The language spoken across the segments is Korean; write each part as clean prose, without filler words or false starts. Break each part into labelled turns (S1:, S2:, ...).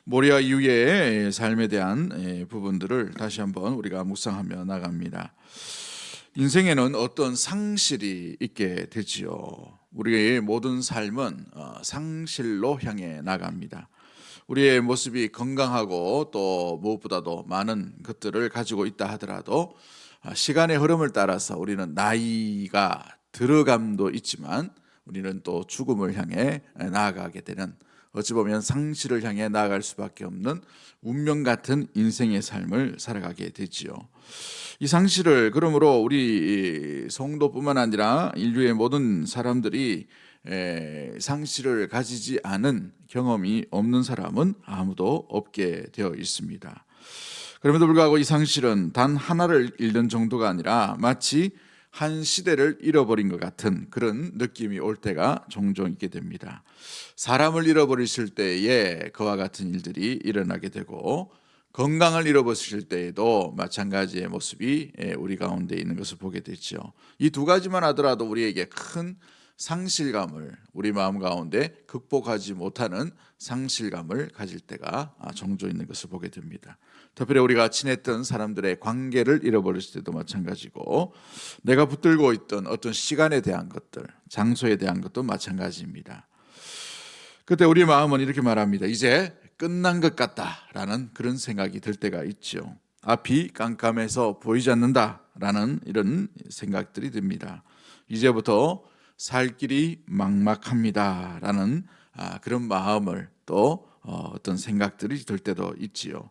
S1: 모리아 이후의 삶에 대한 부분들을 다시 한번 우리가 묵상하며 나갑니다. 인생에는 어떤 상실이 있게 되지요. 우리의 모든 삶은 상실로 향해 나갑니다. 우리의 모습이 건강하고 또 무엇보다도 많은 것들을 가지고 있다 하더라도 시간의 흐름을 따라서 우리는 나이가 들어감도 있지만 우리는 또 죽음을 향해 나아가게 되는, 어찌 보면 상실을 향해 나아갈 수밖에 없는 운명 같은 인생의 삶을 살아가게 되지요. 이 상실을 그러므로 우리 성도뿐만 아니라 인류의 모든 사람들이 상실을 가지지 않은 경험이 없는 사람은 아무도 없게 되어 있습니다. 그럼에도 불구하고 이 상실은 단 하나를 잃는 정도가 아니라 마치 한 시대를 잃어버린 것 같은 그런 느낌이 올 때가 종종 있게 됩니다. 사람을 잃어버리실 때에 그와 같은 일들이 일어나게 되고, 건강을 잃어버리실 때에도 마찬가지의 모습이 우리 가운데 있는 것을 보게 되죠. 이 두 가지만 하더라도 우리에게 큰 상실감을, 우리 마음 가운데 극복하지 못하는 상실감을 가질 때가 종종 있는 것을 보게 됩니다. 특별히 우리가 친했던 사람들의 관계를 잃어버릴 때도 마찬가지고, 내가 붙들고 있던 어떤 시간에 대한 것들, 장소에 대한 것도 마찬가지입니다. 그때 우리 마음은 이렇게 말합니다. 이제 끝난 것 같다라는 그런 생각이 들 때가 있죠. 앞이 깜깜해서 보이지 않는다라는 이런 생각들이 듭니다. 이제부터 살 길이 막막합니다라는 그런 마음을 또 어떤 생각들이 들 때도 있지요.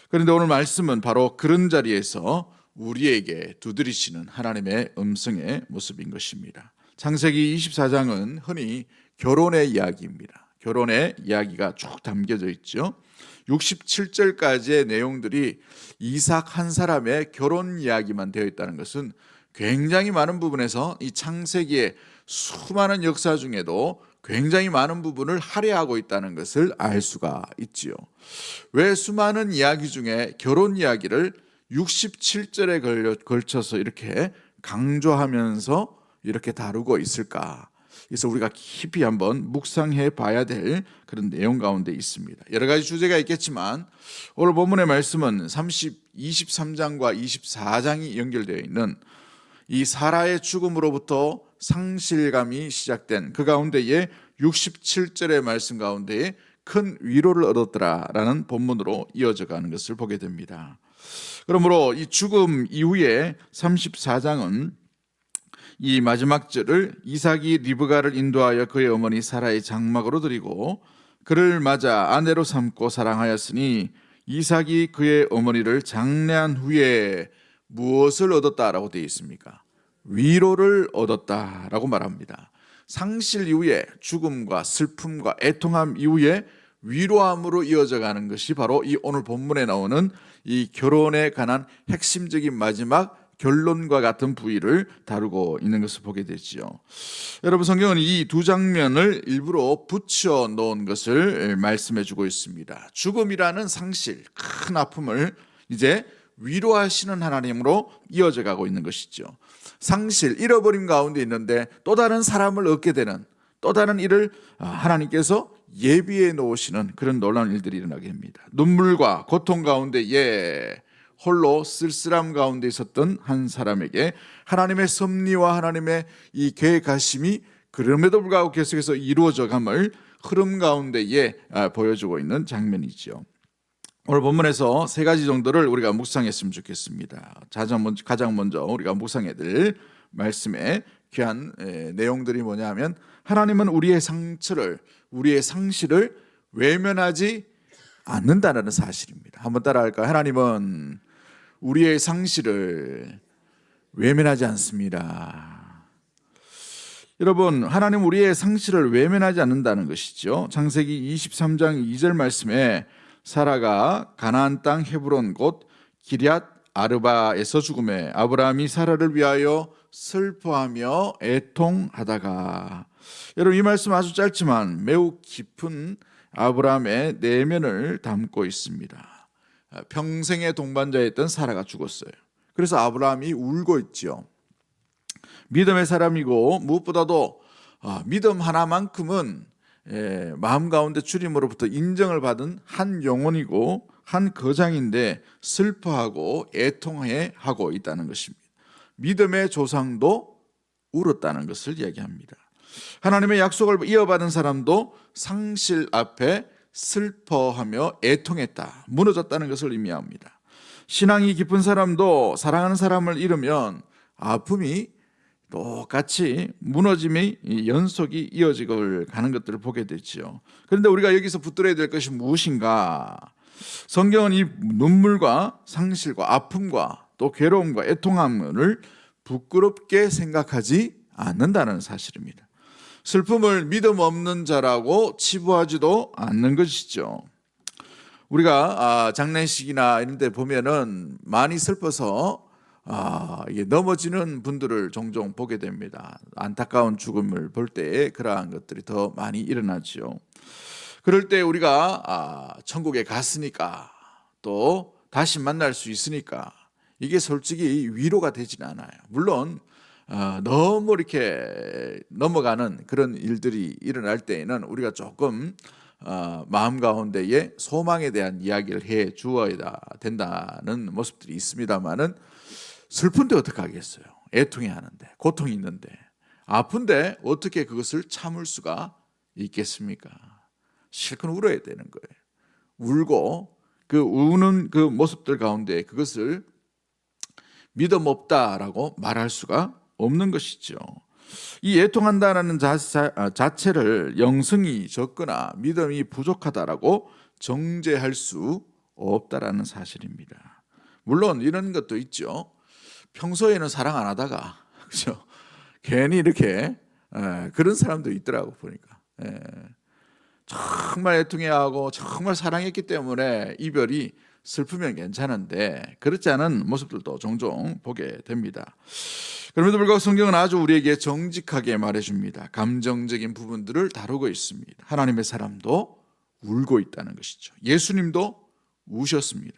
S1: 그런데 오늘 말씀은 바로 그런 자리에서 우리에게 두드리시는 하나님의 음성의 모습인 것입니다. 창세기 24장은 흔히 결혼의 이야기입니다. 결혼의 이야기가 쭉 담겨져 있죠. 67절까지의 내용들이 이삭 한 사람의 결혼 이야기만 되어 있다는 것은 굉장히 많은 부분에서 이 창세기의 수많은 역사 중에도 굉장히 많은 부분을 할애하고 있다는 것을 알 수가 있지요. 왜 수많은 이야기 중에 결혼 이야기를 67절에 걸쳐서 이렇게 강조하면서 이렇게 다루고 있을까? 그래서 우리가 깊이 한번 묵상해 봐야 될 그런 내용 가운데 있습니다. 여러 가지 주제가 있겠지만 오늘 본문의 말씀은 23장과 24장이 연결되어 있는 이 사라의 죽음으로부터 상실감이 시작된 그 가운데에 67절의 말씀 가운데에 큰 위로를 얻었더라라는 본문으로 이어져 가는 것을 보게 됩니다. 그러므로 이 죽음 이후에 34장은 이 마지막 절을 이삭이 리브가를 인도하여 그의 어머니 사라의 장막으로 드리고 그를 맞아 아내로 삼고 사랑하였으니 이삭이 그의 어머니를 장례한 후에 무엇을 얻었다라고 되어 있습니까? 위로를 얻었다라고 말합니다. 상실 이후에 죽음과 슬픔과 애통함 이후에 위로함으로 이어져 가는 것이 바로 이 오늘 본문에 나오는 이 결혼에 관한 핵심적인 마지막 결론과 같은 부위를 다루고 있는 것을 보게 되지요. 여러분, 성경은 이 두 장면을 일부러 붙여 놓은 것을 말씀해 주고 있습니다. 죽음이라는 상실, 큰 아픔을 이제 위로하시는 하나님으로 이어져 가고 있는 것이죠. 상실, 잃어버림 가운데 있는데 또 다른 사람을 얻게 되는, 또 다른 일을 하나님께서 예비해 놓으시는 그런 놀라운 일들이 일어나게 됩니다. 눈물과 고통 가운데 홀로 쓸쓸함 가운데 있었던 한 사람에게 하나님의 섭리와 하나님의 이 계획하심이 그럼에도 불구하고 계속해서 이루어져 감을 흐름 가운데에 보여주고 있는 장면이죠. 오늘 본문에서 세 가지 정도를 우리가 묵상했으면 좋겠습니다. 가장 먼저 우리가 묵상해야 될 말씀의 귀한 내용들이 뭐냐면, 하나님은 우리의 상처를, 우리의 상실을 외면하지 않는다는 사실입니다. 한번 따라할까요? 하나님은 우리의 상실을 외면하지 않습니다. 여러분, 하나님 우리의 상실을 외면하지 않는다는 것이죠. 창세기 23장 2절 말씀에 사라가 가나안 땅 헤브론 곧 기럇 아르바에서 죽음에 아브라함이 사라를 위하여 슬퍼하며 애통하다가, 여러분 이 말씀 아주 짧지만 매우 깊은 아브라함의 내면을 담고 있습니다. 평생의 동반자였던 사라가 죽었어요. 그래서 아브라함이 울고 있죠. 믿음의 사람이고 무엇보다도 믿음 하나만큼은 마음 가운데 주님으로부터 인정을 받은 한 영혼이고 한 거장인데 슬퍼하고 애통해 하고 있다는 것입니다. 믿음의 조상도 울었다는 것을 이야기합니다. 하나님의 약속을 이어받은 사람도 상실 앞에 슬퍼하며 애통했다, 무너졌다는 것을 의미합니다. 신앙이 깊은 사람도 사랑하는 사람을 잃으면 아픔이 똑같이 무너짐의 연속이 이어지고 가는 것들을 보게 되죠. 그런데 우리가 여기서 붙들어야 될 것이 무엇인가? 성경은 이 눈물과 상실과 아픔과 또 괴로움과 애통함을 부끄럽게 생각하지 않는다는 사실입니다. 슬픔을 믿음 없는 자라고 치부하지도 않는 것이죠. 우리가 장례식이나 이런 데 보면은 많이 슬퍼서 이게 넘어지는 분들을 종종 보게 됩니다. 안타까운 죽음을 볼 때에 그러한 것들이 더 많이 일어나죠. 그럴 때 우리가 천국에 갔으니까 또 다시 만날 수 있으니까 이게 솔직히 위로가 되지는 않아요. 물론 너무 이렇게 넘어가는 그런 일들이 일어날 때에는 우리가 조금 마음 가운데에 소망에 대한 이야기를 해 주어야 된다는 모습들이 있습니다만은 슬픈데 어떻게 하겠어요? 애통해 하는데, 고통이 있는데, 아픈데 어떻게 그것을 참을 수가 있겠습니까? 실컷 울어야 되는 거예요. 울고 그 우는 그 모습들 가운데 그것을 믿음 없다라고 말할 수가 없는 것이죠. 이 애통한다라는 자체를 영성이 적거나 믿음이 부족하다라고 정죄할 수 없다라는 사실입니다. 물론 이런 것도 있죠. 평소에는 사랑 안 하다가 그죠? 괜히 이렇게 그런 사람도 있더라고 보니까. 정말 애통해하고 정말 사랑했기 때문에 이별이 슬프면 괜찮은데 그렇지 않은 모습들도 종종 보게 됩니다. 그럼에도 불구하고 성경은 아주 우리에게 정직하게 말해줍니다. 감정적인 부분들을 다루고 있습니다. 하나님의 사람도 울고 있다는 것이죠. 예수님도 우셨습니다.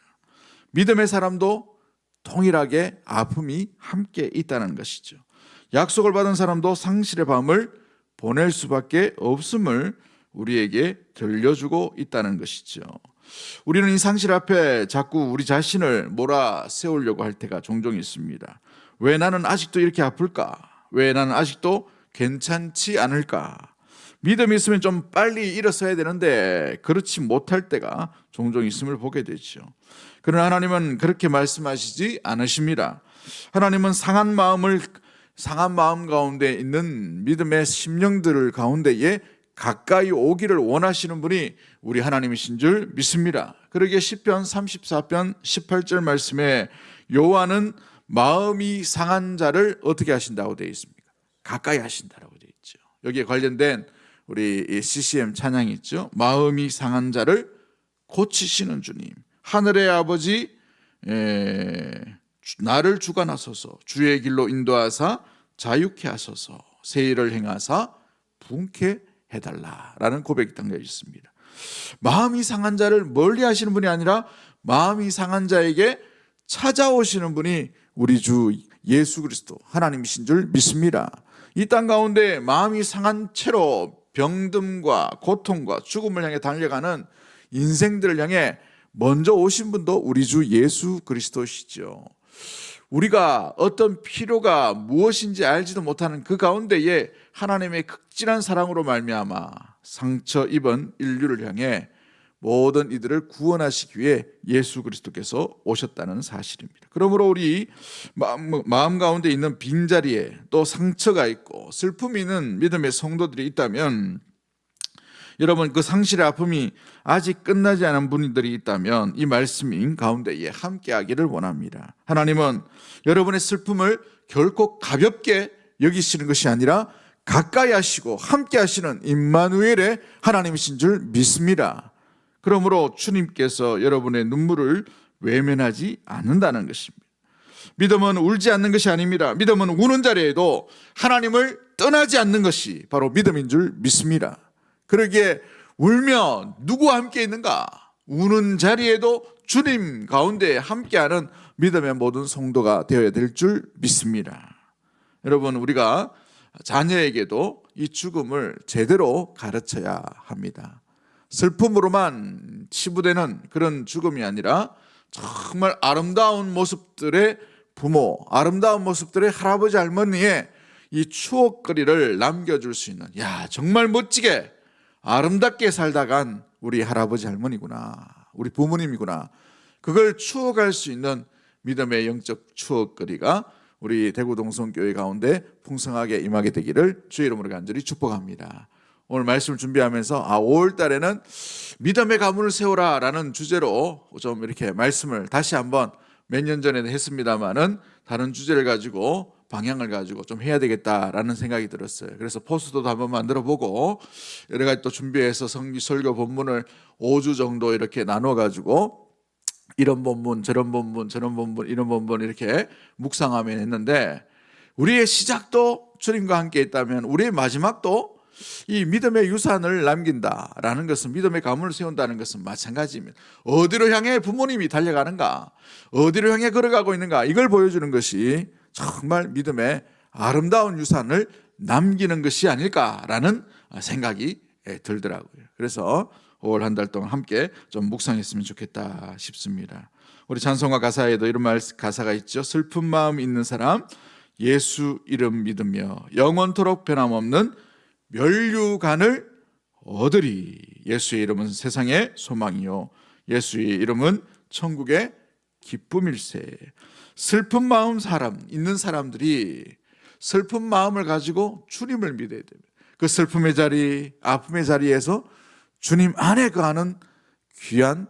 S1: 믿음의 사람도 동일하게 아픔이 함께 있다는 것이죠. 약속을 받은 사람도 상실의 밤을 보낼 수밖에 없음을 우리에게 들려주고 있다는 것이죠. 우리는 이 상실 앞에 자꾸 우리 자신을 몰아세우려고 할 때가 종종 있습니다. 왜 나는 아직도 이렇게 아플까? 왜 나는 아직도 괜찮지 않을까? 믿음이 있으면 좀 빨리 일어서야 되는데 그렇지 못할 때가 종종 있음을 보게 되죠. 그러나 하나님은 그렇게 말씀하시지 않으십니다. 하나님은 상한 마음 가운데 있는 믿음의 심령들을 가운데에 가까이 오기를 원하시는 분이 우리 하나님이신 줄 믿습니다. 그러기에 시편 34편 18절 말씀에 여호와는 마음이 상한 자를 어떻게 하신다고 되어 있습니까? 가까이 하신다라고 되어 있죠. 여기에 관련된 우리 CCM 찬양이 있죠. 마음이 상한 자를 고치시는 주님, 하늘의 아버지, 나를 주관하소서, 주의 길로 인도하사 자유케 하소서, 새 일을 행하사 분케 해달라라는 고백이 담겨 있습니다. 마음이 상한 자를 멀리 하시는 분이 아니라 마음이 상한 자에게 찾아오시는 분이 우리 주 예수 그리스도 하나님이신 줄 믿습니다. 이 땅 가운데 마음이 상한 채로 병듦과 고통과 죽음을 향해 달려가는 인생들을 향해 먼저 오신 분도 우리 주 예수 그리스도시죠. 우리가 어떤 필요가 무엇인지 알지도 못하는 그 가운데에 하나님의 극진한 사랑으로 말미암아 상처 입은 인류를 향해 모든 이들을 구원하시기 위해 예수 그리스도께서 오셨다는 사실입니다. 그러므로 우리 마음 가운데 있는 빈자리에 또 상처가 있고 슬픔이 있는 믿음의 성도들이 있다면, 여러분 그 상실의 아픔이 아직 끝나지 않은 분들이 있다면 이 말씀인 가운데에 함께하기를 원합니다. 하나님은 여러분의 슬픔을 결코 가볍게 여기시는 것이 아니라 가까이 하시고 함께 하시는 임마누엘의 하나님이신 줄 믿습니다. 그러므로 주님께서 여러분의 눈물을 외면하지 않는다는 것입니다. 믿음은 울지 않는 것이 아닙니다. 믿음은 우는 자리에도 하나님을 떠나지 않는 것이 바로 믿음인 줄 믿습니다. 그러기에 울며 누구와 함께 있는가? 우는 자리에도 주님 가운데 함께하는 믿음의 모든 성도가 되어야 될 줄 믿습니다. 여러분, 우리가 자녀에게도 이 죽음을 제대로 가르쳐야 합니다. 슬픔으로만 치부되는 그런 죽음이 아니라 정말 아름다운 모습들의 부모, 아름다운 모습들의 할아버지 할머니의 이 추억거리를 남겨줄 수 있는, 야, 정말 멋지게 아름답게 살다 간 우리 할아버지 할머니구나, 우리 부모님이구나, 그걸 추억할 수 있는 믿음의 영적 추억거리가 우리 대구 동성교회 가운데 풍성하게 임하게 되기를 주의 이름으로 간절히 축복합니다. 오늘 말씀을 준비하면서 5월 달에는 믿음의 가문을 세우라 라는 주제로 좀 이렇게 말씀을 다시 한번, 몇 년 전에도 했습니다마는 다른 주제를 가지고, 방향을 가지고 좀 해야 되겠다라는 생각이 들었어요. 그래서 포스터도 한번 만들어 보고 여러 가지 또 준비해서 설교 본문을 5주 정도 이렇게 나눠 가지고 이런 본문 저런 본문 저런 본문 이런 본문 이렇게 묵상하면 했는데, 우리의 시작도 주님과 함께 있다면 우리의 마지막도 이 믿음의 유산을 남긴다라는 것은, 믿음의 가문을 세운다는 것은 마찬가지입니다. 어디로 향해 부모님이 달려가는가, 어디로 향해 걸어가고 있는가, 이걸 보여주는 것이 정말 믿음의 아름다운 유산을 남기는 것이 아닐까라는 생각이 들더라고요. 그래서 5월 한 달 동안 함께 좀 묵상했으면 좋겠다 싶습니다. 우리 찬송가 가사에도 이런 가사가 있죠. 슬픈 마음 있는 사람 예수 이름 믿으며 영원토록 변함없는 면류관을 얻으리. 예수의 이름은 세상의 소망이요 예수의 이름은 천국의 기쁨일세. 슬픈 마음 있는 사람들이 슬픈 마음을 가지고 주님을 믿어야 됩니다. 그 슬픔의 자리, 아픔의 자리에서 주님 안에 거하는 귀한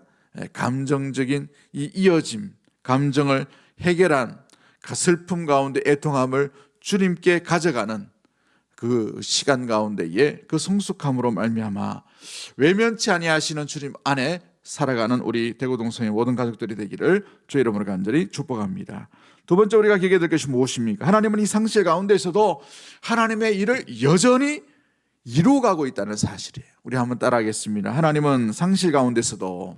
S1: 감정적인 이 이어짐, 감정을 해결한 그 슬픔 가운데 애통함을 주님께 가져가는 그 시간 가운데에 그 성숙함으로 말미암아 외면치 아니하시는 주님 안에 살아가는 우리 대구동성의 모든 가족들이 되기를 주의 이름으로 간절히 축복합니다. 두 번째 우리가 기억해야 될 것이 무엇입니까? 하나님은 이 상실 가운데에서도 하나님의 일을 여전히 이루어가고 있다는 사실이에요. 우리 한번 따라하겠습니다. 하나님은 상실 가운데서도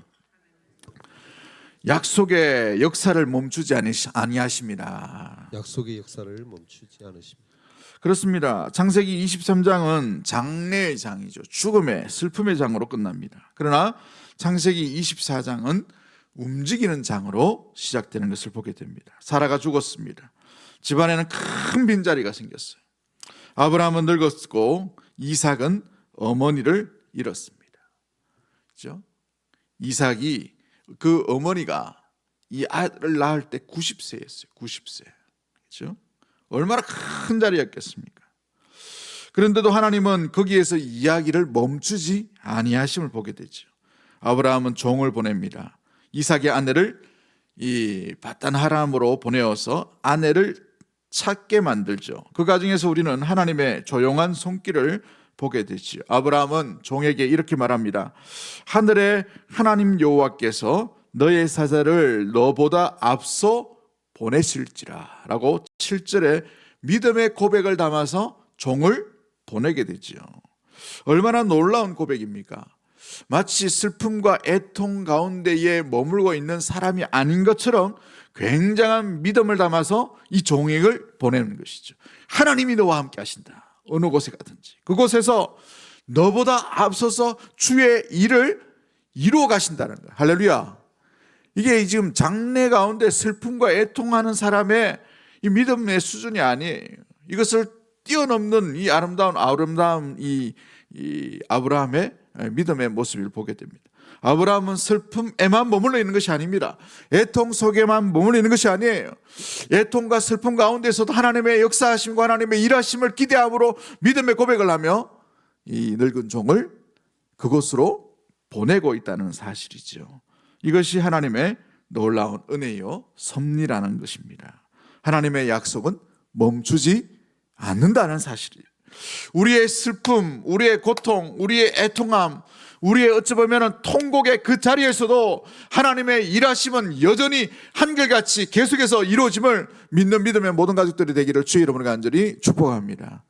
S1: 약속의 역사를 멈추지 아니하십니다.
S2: 약속의 역사를 멈추지 않으십니다.
S1: 그렇습니다. 창세기 23장은 장래의 장이죠. 죽음의, 슬픔의 장으로 끝납니다. 그러나 창세기 24장은 움직이는 장으로 시작되는 것을 보게 됩니다. 사라가 죽었습니다. 집안에는 큰 빈자리가 생겼어요. 아브라함은 늙었고 이삭은 어머니를 잃었습니다. 그렇죠? 이삭이 그 어머니가 이 아들을 낳을 때 90세였어요. 90세. 그렇죠? 얼마나 큰 자리였겠습니까? 그런데도 하나님은 거기에서 이야기를 멈추지 아니하심을 보게 되죠. 아브라함은 종을 보냅니다. 이삭의 아내를 이 밧단하람으로 보내어서 아내를 찾게 만들죠. 그 과정에서 우리는 하나님의 조용한 손길을 보게 되죠. 아브라함은 종에게 이렇게 말합니다. 하늘의 하나님 여호와께서 너의 사자를 너보다 앞서 보내실지라 라고 7절에 믿음의 고백을 담아서 종을 보내게 되죠. 얼마나 놀라운 고백입니까? 마치 슬픔과 애통 가운데에 머물고 있는 사람이 아닌 것처럼 굉장한 믿음을 담아서 이 종을 보내는 것이죠. 하나님이 너와 함께 하신다. 어느 곳에 가든지 그곳에서 너보다 앞서서 주의 일을 이루어 가신다는 거예요. 할렐루야. 이게 지금 장래 가운데 슬픔과 애통하는 사람의 이 믿음의 수준이 아니에요. 이것을 뛰어넘는 이 아름다운 이 아브라함의 믿음의 모습을 보게 됩니다. 아브라함은 슬픔에만 머물러 있는 것이 아닙니다. 애통 속에만 머물러 있는 것이 아니에요. 애통과 슬픔 가운데서도 하나님의 역사하심과 하나님의 일하심을 기대함으로 믿음의 고백을 하며 이 늙은 종을 그곳으로 보내고 있다는 사실이죠. 이것이 하나님의 놀라운 은혜요 섭리라는 것입니다. 하나님의 약속은 멈추지 않는다는 사실이에요. 우리의 슬픔, 우리의 고통, 우리의 애통함, 우리의 어찌 보면 통곡의 그 자리에서도 하나님의 일하심은 여전히 한결같이 계속해서 이루어짐을 믿는 믿음의 모든 가족들이 되기를 주의 이름으로 간절히 축복합니다.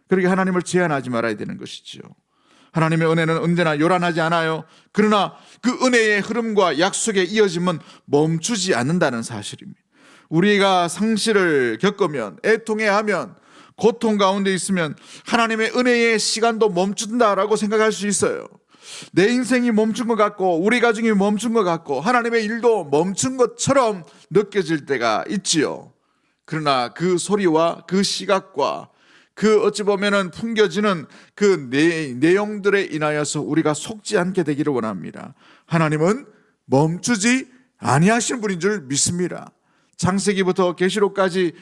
S1: 그렇게 하나님을 제한하지 말아야 되는 것이죠. 하나님의 은혜는 언제나 요란하지 않아요. 그러나 그 은혜의 흐름과 약속의 이어짐은 멈추지 않는다는 사실입니다. 우리가 상실을 겪으면, 애통해하면 고통 가운데 있으면 하나님의 은혜의 시간도 멈춘다라고 생각할 수 있어요. 내 인생이 멈춘 것 같고 우리 가정이 멈춘 것 같고 하나님의 일도 멈춘 것처럼 느껴질 때가 있지요. 그러나 그 소리와 그 시각과 그 어찌 보면은 풍겨지는 그 내용들에 인하여서 우리가 속지 않게 되기를 원합니다. 하나님은 멈추지 아니하신 분인 줄 믿습니다. 창세기부터 계시록까지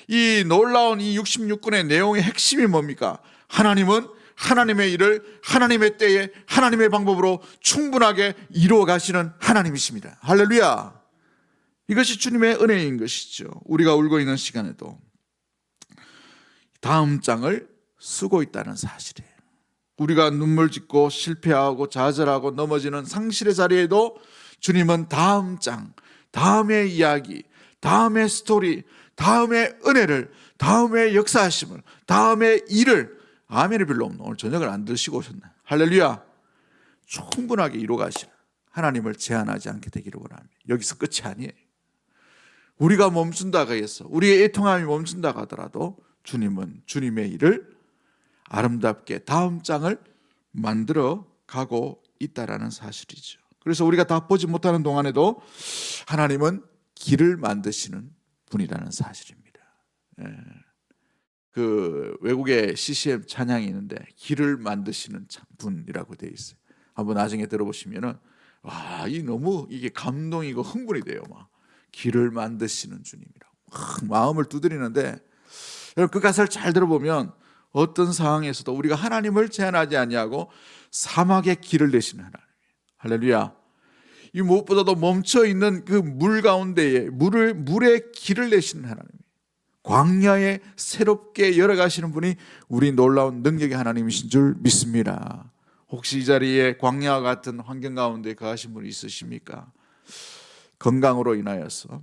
S1: 이 놀라운 이 66권의 내용의 핵심이 뭡니까? 하나님은 하나님의 일을 하나님의 때에 하나님의 방법으로 충분하게 이루어 가시는 하나님이십니다. 할렐루야. 이것이 주님의 은혜인 것이죠. 우리가 울고 있는 시간에도 다음 장을 쓰고 있다는 사실이에요. 우리가 눈물 짓고 실패하고 좌절하고 넘어지는 상실의 자리에도 주님은 다음 장, 다음의 이야기, 다음의 스토리, 다음의 은혜를, 다음의 역사하심을, 다음의 일을, 아멘이 별로 없는 오늘 저녁을 안 드시고 오셨나? 할렐루야. 충분하게 이루어가시는 하나님을 제한하지 않게 되기를 원합니다. 여기서 끝이 아니에요. 우리가 멈춘다고 해서 우리의 애통함이 멈춘다고 하더라도 주님은 주님의 일을 아름답게 다음 장을 만들어 가고 있다라는 사실이죠. 그래서 우리가 다 보지 못하는 동안에도 하나님은 길을 만드시는 분이라는 사실입니다. 그 외국의 CCM 찬양이 있는데 길을 만드시는 분이라고 되어 있어요. 한번 나중에 들어보시면은 와, 이 너무 이게 감동이고 흥분이 돼요. 막 길을 만드시는 주님이라고 마음을 두드리는데, 여러분 그 가사를 잘 들어보면 어떤 상황에서도 우리가 하나님을 제한하지 아니하고 사막에 길을 내시는 하나님. 할렐루야. 이 무엇보다도 멈춰 있는 그 물 가운데에 물에 길을 내시는 하나님. 광야에 새롭게 열어가시는 분이 우리 놀라운 능력의 하나님이신 줄 믿습니다. 혹시 이 자리에 광야와 같은 환경 가운데 거하신 분이 있으십니까? 건강으로 인하여서,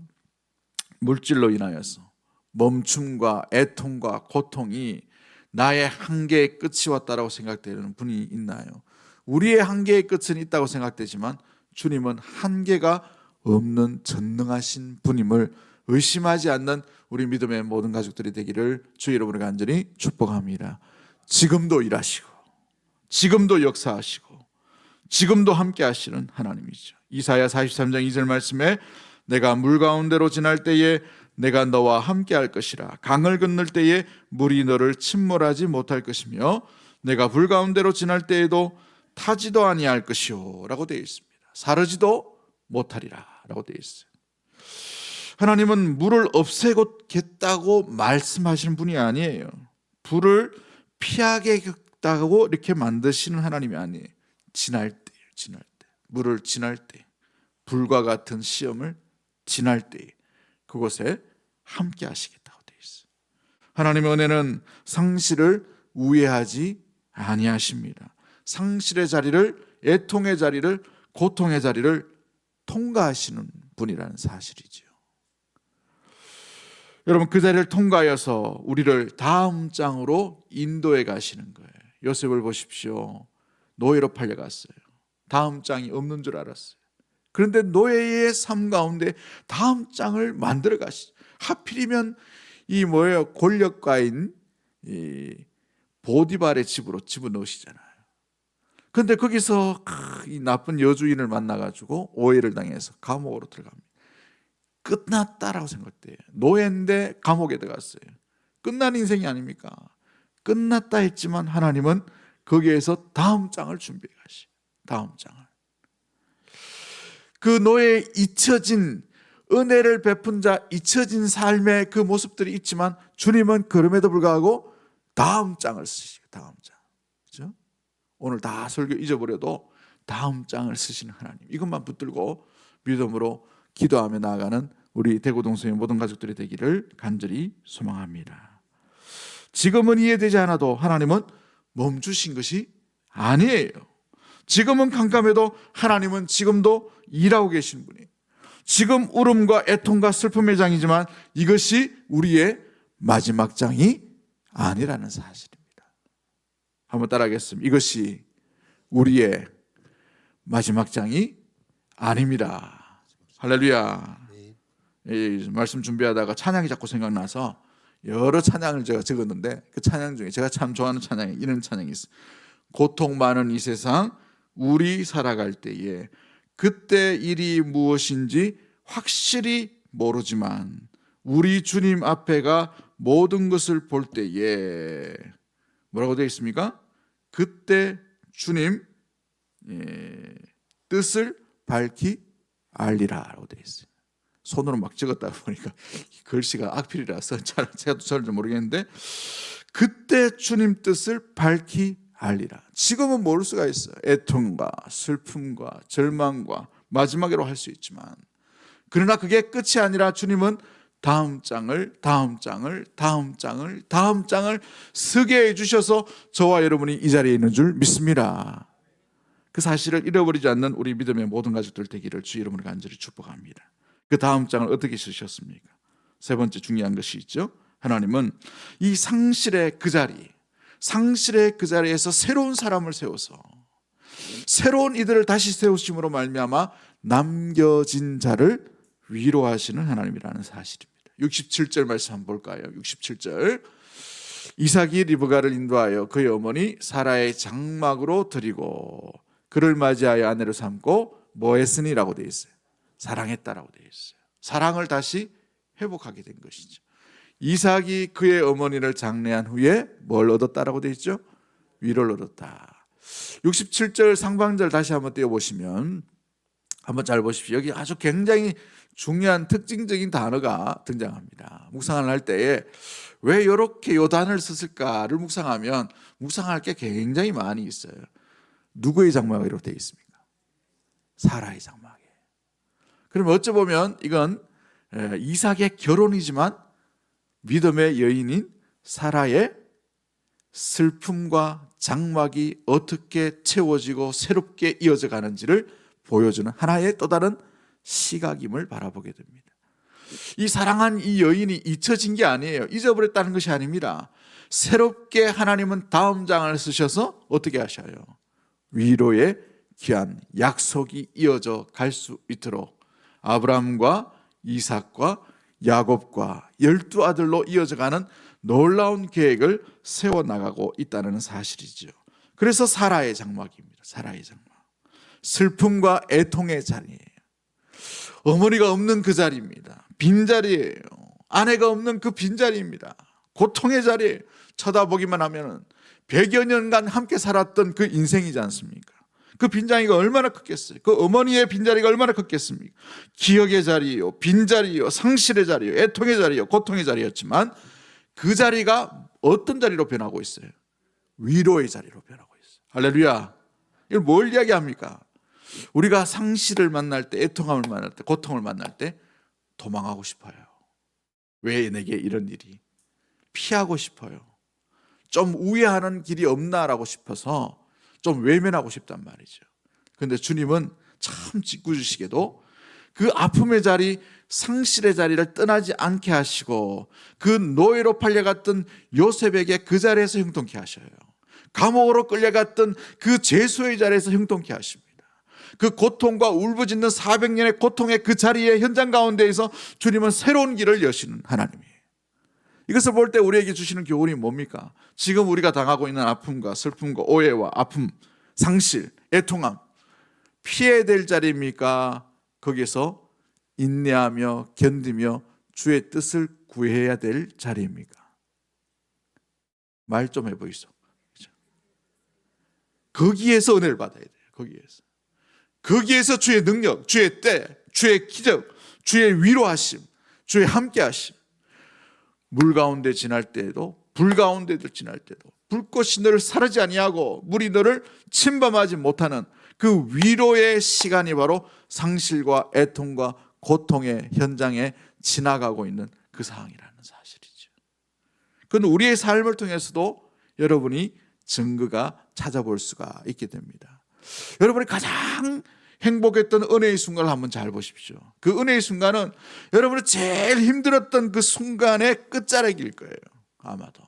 S1: 물질로 인하여서 멈춤과 애통과 고통이 나의 한계의 끝이 왔다라고 생각되는 분이 있나요? 우리의 한계의 끝은 있다고 생각되지만 주님은 한계가 없는 전능하신 분임을 의심하지 않는 우리 믿음의 모든 가족들이 되기를 주 여러분을 간절히 축복합니다. 지금도 일하시고 지금도 역사하시고 지금도 함께 하시는 하나님이죠. 이사야 43장 2절 말씀에 내가 물 가운데로 지날 때에 내가 너와 함께 할 것이라. 강을 건널 때에 물이 너를 침몰하지 못할 것이며 내가 불 가운데로 지날 때에도 타지도 아니할 것이요 라고 되어 있습니다. 사르지도 못하리라 라고 되어 있어요. 하나님은 물을 없애겠다고 말씀하시는 분이 아니에요. 불을 피하겠다고 이렇게 만드시는 하나님이 아니에요. 지날 때, 물을 지날 때, 불과 같은 시험을 지날 때 그곳에 함께 하시겠다고 되어 있어요. 하나님의 은혜는 상실을 우회하지 아니하십니다. 상실의 자리를, 애통의 자리를, 고통의 자리를 통과하시는 분이라는 사실이죠. 여러분 그 자리를 통과하여서 우리를 다음 장으로 인도해 가시는 거예요. 요셉을 보십시오. 노예로 팔려갔어요. 다음 장이 없는 줄 알았어요. 그런데 노예의 삶 가운데 다음 장을 만들어 가시죠. 하필이면 이 권력가인 이 보디발의 집으로 집어넣으시잖아요. 그런데 거기서 이 나쁜 여주인을 만나가지고 오해를 당해서 감옥으로 들어갑니다. 끝났다라고 생각돼요. 노예인데 감옥에 들어갔어요. 끝난 인생이 아닙니까? 끝났다 했지만 하나님은 거기에서 다음 장을 준비해 가시죠. 다음 장을. 그 노예의 잊혀진 은혜를 베푼 자, 잊혀진 삶의 그 모습들이 있지만 주님은 그럼에도 불구하고 다음 장을 쓰시고 다음 장. 그렇죠? 오늘 다 설교 잊어버려도 다음 장을 쓰시는 하나님. 이것만 붙들고 믿음으로 기도하며 나아가는 우리 대구동성의 모든 가족들이 되기를 간절히 소망합니다. 지금은 이해되지 않아도 하나님은 멈추신 것이 아니에요. 지금은 깜깜해도 하나님은 지금도 일하고 계신 분이에요. 지금 울음과 애통과 슬픔의 장이지만 이것이 우리의 마지막 장이 아니라는 사실입니다. 한번 따라하겠습니다. 이것이 우리의 마지막 장이 아닙니다. 할렐루야. 이 말씀 준비하다가 찬양이 자꾸 생각나서 여러 찬양을 제가 적었는데 그 찬양 중에 제가 참 좋아하는 찬양이 이런 찬양이 있어요. 고통 많은 이 세상 우리 살아갈 때에 그때 일이 무엇인지 확실히 모르지만 우리 주님 앞에가 모든 것을 볼 때에 뭐라고 되어 있습니까? 그때 주님 뜻을 밝히 알리라라고 되어 있어요. 손으로 막 적었다 보니까 글씨가 악필이라서 잘 모르겠는데 그때 주님 뜻을 밝히 알리라. 지금은 모를 수가 있어요. 애통과 슬픔과 절망과 마지막으로 할 수 있지만 그러나 그게 끝이 아니라 주님은 다음 장을 쓰게 해주셔서 저와 여러분이 이 자리에 있는 줄 믿습니다. 그 사실을 잃어버리지 않는 우리 믿음의 모든 가족들 되기를 주 이름으로 간절히 축복합니다. 그 다음 장을 어떻게 쓰셨습니까? 세 번째 중요한 것이 있죠. 하나님은 이 상실의 그 자리에서 새로운 사람을 세워서 새로운 이들을 다시 세우심으로 말미암아 남겨진 자를 위로하시는 하나님이라는 사실입니다. 67절 말씀 한번 볼까요? 67절 이삭이 리브가를 인도하여 그의 어머니 사라의 장막으로 드리고 그를 맞이하여 아내로 삼고 뭐 했으니라고 되어 있어요. 사랑했다라고 되어 있어요. 사랑을 다시 회복하게 된 것이죠. 이삭이 그의 어머니를 장례한 후에 뭘 얻었다라고 되어 있죠? 위로를 얻었다. 67절 상반절 다시 한번 띄워보시면 한번 잘 보십시오. 여기 아주 굉장히 중요한 특징적인 단어가 등장합니다. 묵상을 할 때에 왜 이렇게 요 단어를 썼을까를 묵상하면 묵상할 게 굉장히 많이 있어요. 누구의 장막으로 되어 있습니까? 사라의 장막에. 그러면 어찌 보면 이건 이삭의 결혼이지만 믿음의 여인인 사라의 슬픔과 장막이 어떻게 채워지고 새롭게 이어져 가는지를 보여주는 하나의 또 다른 시각임을 바라보게 됩니다. 이 사랑한 이 여인이 잊혀진 게 아니에요. 잊어버렸다는 것이 아닙니다. 새롭게 하나님은 다음 장을 쓰셔서 어떻게 하셔요? 위로의 귀한 약속이 이어져 갈 수 있도록 아브라함과 이삭과 야곱과 12아들로 이어져가는 놀라운 계획을 세워나가고 있다는 사실이죠. 그래서 사라의 장막입니다. 사라의 장막. 슬픔과 애통의 자리예요. 어머니가 없는 그 자리입니다. 빈자리예요. 아내가 없는 그 빈자리입니다. 고통의 자리예요. 쳐다보기만 하면 100여 년간 함께 살았던 그 인생이지 않습니까? 그 빈자리가 얼마나 컸겠어요. 그 어머니의 빈자리가 얼마나 컸겠습니까? 기억의 자리요, 빈자리요, 상실의 자리요, 애통의 자리요, 고통의 자리였지만 그 자리가 어떤 자리로 변하고 있어요? 위로의 자리로 변하고 있어요. 할렐루야. 이걸 뭘 이야기합니까? 우리가 상실을 만날 때, 애통함을 만날 때, 고통을 만날 때 도망하고 싶어요. 왜 내게 이런 일이? 피하고 싶어요. 좀 우회하는 길이 없나라고 싶어서 좀 외면하고 싶단 말이죠. 그런데 주님은 참 짓궂으시게도 그 아픔의 자리, 상실의 자리를 떠나지 않게 하시고 그 노예로 팔려갔던 요셉에게 그 자리에서 형통케 하셔요. 감옥으로 끌려갔던 그 제수의 자리에서 형통케 하십니다. 그 고통과 울부짖는 400년의 고통의 그 자리의 현장 가운데에서 주님은 새로운 길을 여시는 하나님이에요. 이것을 볼 때 우리에게 주시는 교훈이 뭡니까? 지금 우리가 당하고 있는 아픔과 슬픔과 오해와 아픔, 상실, 애통함 피해야 될 자리입니까? 거기서 인내하며 견디며 주의 뜻을 구해야 될 자리입니까? 말 좀 해보이소. 거기에서 은혜를 받아야 돼요. 거기에서 주의 능력, 주의 때, 주의 기적, 주의 위로하심, 주의 함께하심. 물 가운데 지날 때에도 불 가운데도 지날 때도 불꽃이 너를 사르지 아니하고 물이 너를 침범하지 못하는 그 위로의 시간이 바로 상실과 애통과 고통의 현장에 지나가고 있는 그 상황이라는 사실이죠. 그건 우리의 삶을 통해서도 여러분이 증거가 찾아볼 수가 있게 됩니다. 여러분이 가장 행복했던 은혜의 순간을 한번 잘 보십시오. 그 은혜의 순간은 여러분이 제일 힘들었던 그 순간의 끝자락일 거예요. 아마도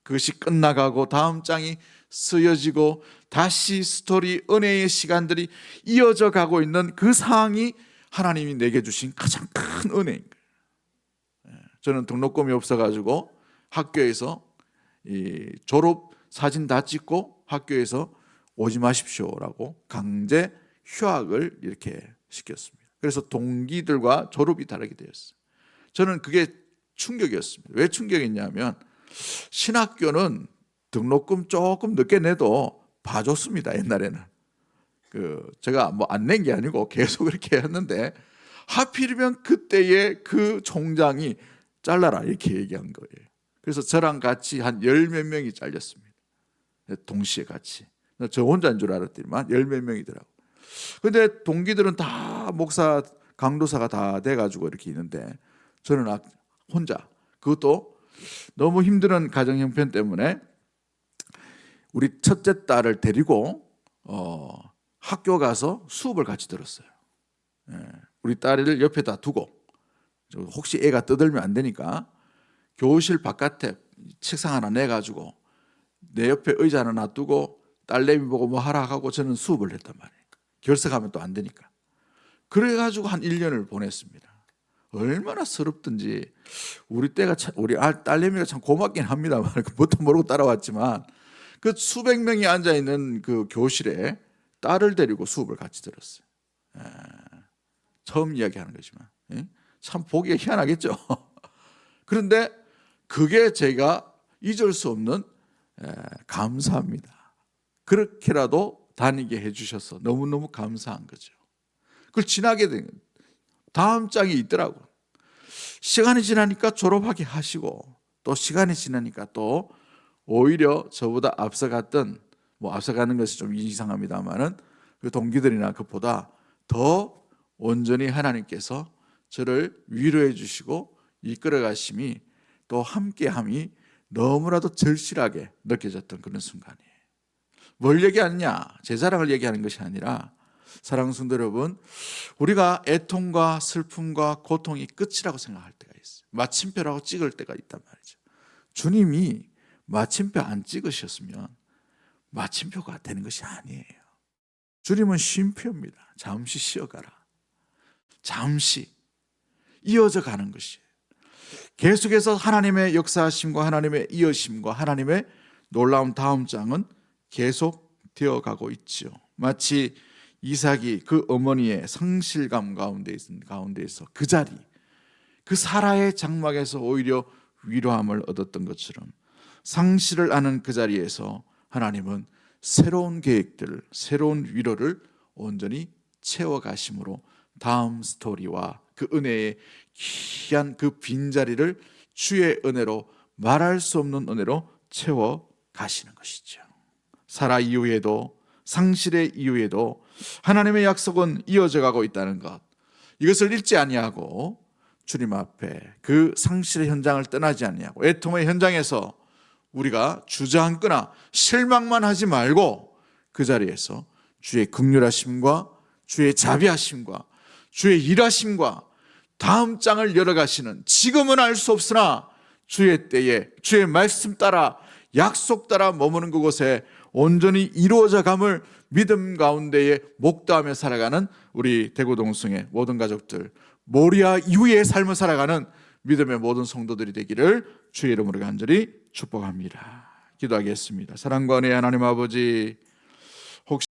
S1: 그것이 끝나가고 다음 장이 쓰여지고 다시 스토리 은혜의 시간들이 이어져 가고 있는 그 상황이 하나님이 내게 주신 가장 큰 은혜인 거예요. 저는 등록금이 없어가지고 학교에서 이 졸업 사진 다 찍고 학교에서 오지 마십시오라고 강제 휴학을 이렇게 시켰습니다. 그래서 동기들과 졸업이 다르게 되었어요. 저는 그게 충격이었습니다. 왜 충격이냐면 신학교는 등록금 조금 늦게 내도 봐줬습니다. 옛날에는 제가 뭐 안 낸 게 아니고 계속 그렇게 했는데 하필이면 그때의 그 총장이 잘라라 이렇게 얘기한 거예요. 그래서 저랑 같이 한 열 몇 명이 잘렸습니다. 동시에 같이. 저 혼자인 줄 알았더니만 열 몇 명이더라고. 근데 동기들은 다 목사 강도사가 다 돼가지고 이렇게 있는데 저는 혼자, 그것도 너무 힘든 가정 형편 때문에 우리 첫째 딸을 데리고 학교 가서 수업을 같이 들었어요. 우리 딸을 옆에다 두고 혹시 애가 떠들면 안 되니까 교실 바깥에 책상 하나 내가지고 내 옆에 의자 하나 놔두고 딸내미 보고 뭐 하라 하고 저는 수업을 했단 말이에요. 결석하면 또 안 되니까. 그래가지고 한 1년을 보냈습니다. 얼마나 서럽든지 우리 딸내미가 참 고맙긴 합니다만 뭣도 모르고 따라왔지만 그 수백 명이 앉아 있는 그 교실에 딸을 데리고 수업을 같이 들었어요. 처음 이야기하는 거지만 참 보기가 희한하겠죠. 그런데 그게 제가 잊을 수 없는 감사합니다. 그렇게라도 다니게 해주셔서 너무너무 감사한 거죠. 그걸 지나게 된 거예요. 다음 장이 있더라고. 시간이 지나니까 졸업하게 하시고 또 시간이 지나니까 또 오히려 저보다 앞서갔던 뭐 앞서가는 것이 좀 이상합니다만은 그 동기들이나 그보다 더 온전히 하나님께서 저를 위로해 주시고 이끌어 가심이 또 함께함이 너무나도 절실하게 느껴졌던 그런 순간이에요. 뭘 얘기하느냐? 제 자랑을 얘기하는 것이 아니라 사랑하는 성도 여러분, 우리가 애통과 슬픔과 고통이 끝이라고 생각할 때가 있어요. 마침표라고 찍을 때가 있단 말이죠. 주님이 마침표 안 찍으셨으면 마침표가 되는 것이 아니에요. 주님은 쉼표입니다. 잠시 쉬어가라. 잠시 이어져 가는 것이에요. 계속해서 하나님의 역사하심과 하나님의 이어심과 하나님의 놀라운 다음 장은 계속 되어가고 있지요. 마치 이삭이 그 어머니의 상실감 가운데에서 그 자리, 그 사라의 장막에서 오히려 위로함을 얻었던 것처럼 상실을 아는 그 자리에서 하나님은 새로운 계획들, 새로운 위로를 온전히 채워가심으로 다음 스토리와 그 은혜의 귀한 그 빈자리를 주의 은혜로 말할 수 없는 은혜로 채워가시는 것이죠. 사라 이후에도 상실의 이후에도 하나님의 약속은 이어져 가고 있다는 것, 이것을 잊지 아니하고 주님 앞에 그 상실의 현장을 떠나지 아니하고 애통의 현장에서 우리가 주저앉거나 실망만 하지 말고 그 자리에서 주의 긍휼하심과 주의 자비하심과 주의 일하심과 다음 장을 열어가시는, 지금은 알 수 없으나 주의 때에 주의 말씀 따라 약속 따라 머무는 그곳에 온전히 이루어져 감을 믿음 가운데에 목도하며 살아가는 우리 대구동성의 모든 가족들, 모리아 이후의 삶을 살아가는 믿음의 모든 성도들이 되기를 주의 이름으로 간절히 축복합니다. 기도하겠습니다. 사랑과 은혜의 하나님 아버지,